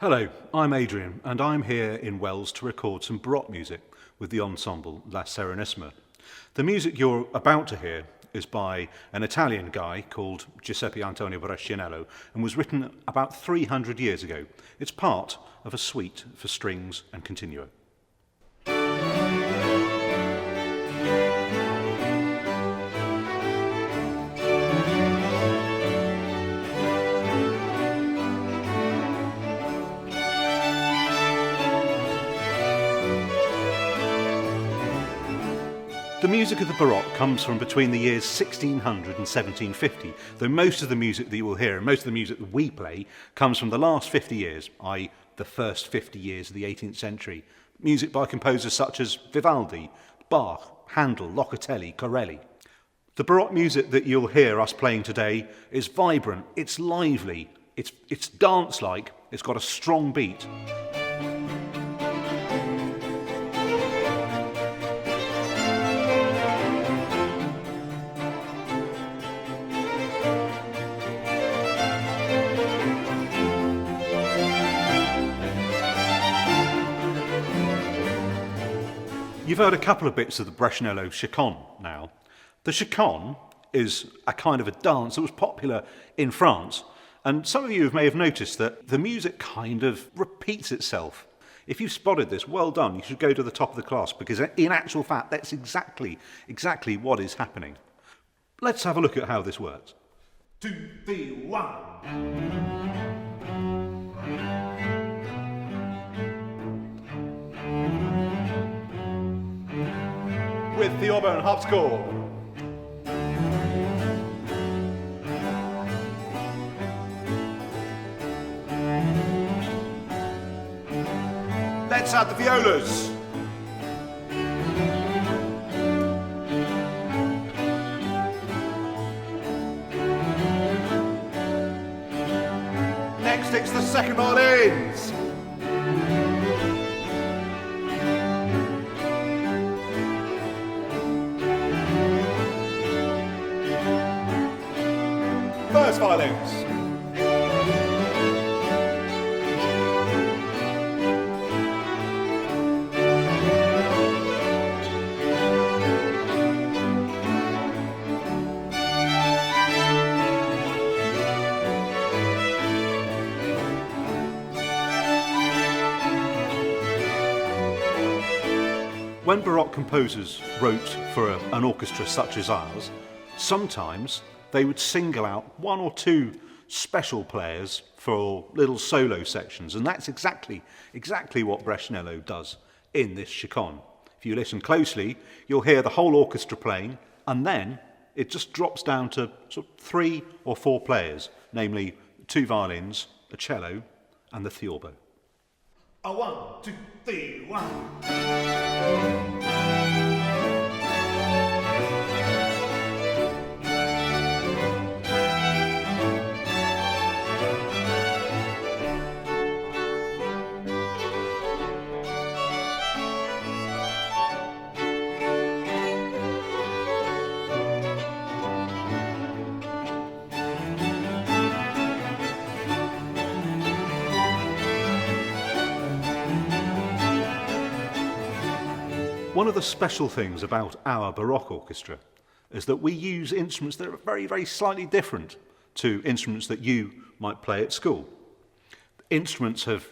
Hello, I'm Adrian, and I'm here in Wells to record some Baroque music with the ensemble La Serenissima. The music you're about to hear is by an Italian guy called Giuseppe Antonio Brescianello and was written about 300 years ago. It's part of a suite for strings and continuo. The music of the Baroque comes from between the years 1600 and 1750, though most of the music that you will hear, and most of the music that we play, comes from the last 50 years, i.e. the first 50 years of the 18th century. Music by composers such as Vivaldi, Bach, Handel, Locatelli, Corelli. The Baroque music that you'll hear us playing today is vibrant, it's lively, it's dance-like, it's got a strong beat. You've heard a couple of bits of the Brescianello chaconne now. The chaconne is a kind of a dance that was popular in France, and some of you may have noticed that the music kind of repeats itself. If you've spotted this, well done, you should go to the top of the class, because in actual fact, that's exactly what is happening. Let's have a look at how this works. 2, 3, 1. With the oboe and harpsichord. Let's add the violas. Next it's the second violins. First violins. When Baroque composers wrote for an orchestra such as ours, sometimes they would single out one or two special players for little solo sections, and that's exactly what Brescianello does in this chaconne. If you listen closely, you'll hear the whole orchestra playing, and then it just drops down to sort of 3 or 4 players, namely 2 violins, a cello, and the theorbo. 1, 2, 3, 1. One of the special things about our Baroque orchestra is that we use instruments that are very, very slightly different to instruments that you might play at school. Instruments have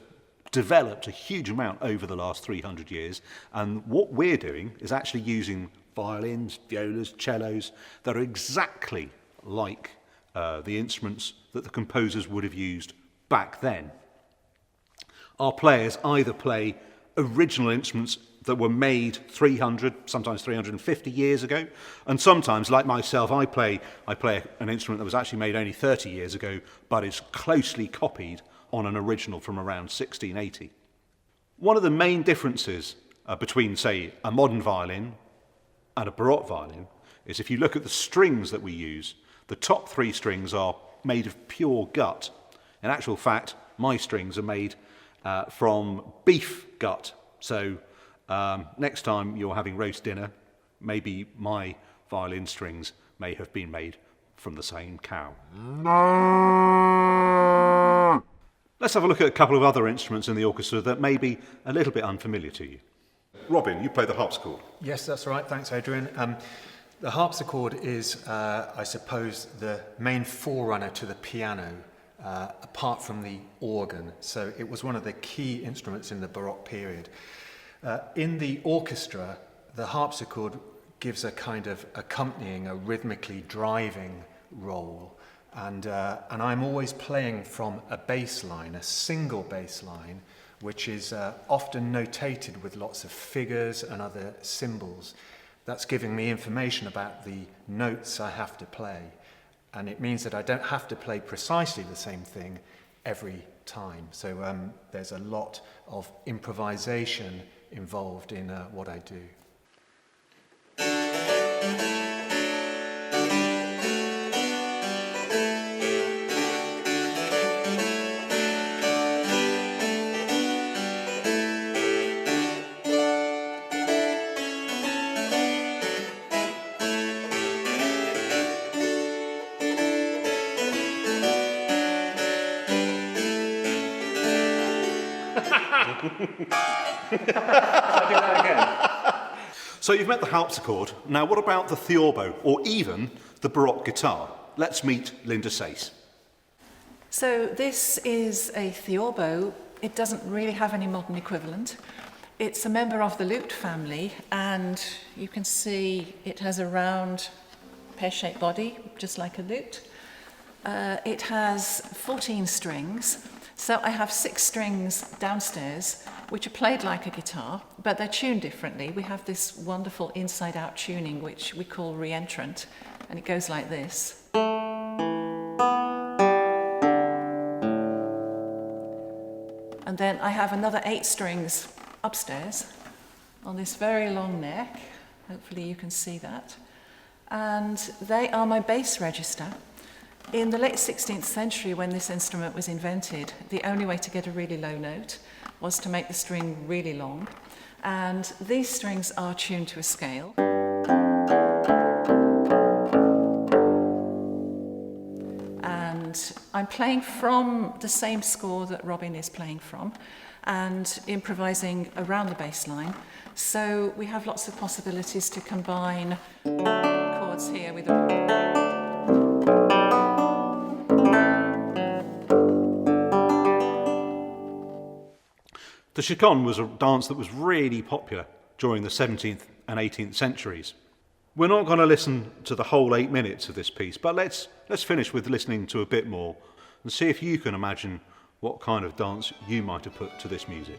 developed a huge amount over the last 300 years, and what we're doing is actually using violins, violas, cellos that are exactly like the instruments that the composers would have used back then. Our players either play original instruments that were made 300, sometimes 350 years ago, and sometimes, like myself, I play an instrument that was actually made only 30 years ago, but is closely copied on an original from around 1680. One of the main differences between, say, a modern violin and a Baroque violin is if you look at the strings that we use, the top 3 strings are made of pure gut. In actual fact, my strings are made from beef gut. So next time you're having roast dinner, maybe my violin strings may have been made from the same cow. Let's have a look at a couple of other instruments in the orchestra that may be a little bit unfamiliar to you. Robin, you play the harpsichord. Yes, that's right. Thanks, Adrian. The harpsichord is, I suppose, the main forerunner to the piano, apart from the organ. So it was one of the key instruments in the Baroque period. In the orchestra, the harpsichord gives a kind of accompanying, a rhythmically driving role. And I'm always playing from a bass line, a single bass line, which is often notated with lots of figures and other symbols. That's giving me information about the notes I have to play. And it means that I don't have to play precisely the same thing every time. So there's a lot of improvisation involved in what I do. I'll do that again. So you've met the harpsichord. Now what about the theorbo, or even the Baroque guitar? Let's meet Linda Sayce. So this is a theorbo. It doesn't really have any modern equivalent. It's a member of the lute family, and you can see it has a round pear-shaped body, just like a lute. It has 14 strings. So I have 6 strings downstairs, which are played like a guitar, but they're tuned differently. We have this wonderful inside-out tuning, which we call reentrant, and it goes like this. And then I have another 8 strings upstairs on this very long neck. Hopefully you can see that. And they are my bass register. In the late 16th century, when this instrument was invented, the only way to get a really low note was to make the string really long. And these strings are tuned to a scale. And I'm playing from the same score that Robin is playing from, and improvising around the bass line. So we have lots of possibilities to combine chords here with a... The chaconne was a dance that was really popular during the 17th and 18th centuries. We're not going to listen to the whole 8 minutes of this piece, but let's finish with listening to a bit more and see if you can imagine what kind of dance you might have put to this music.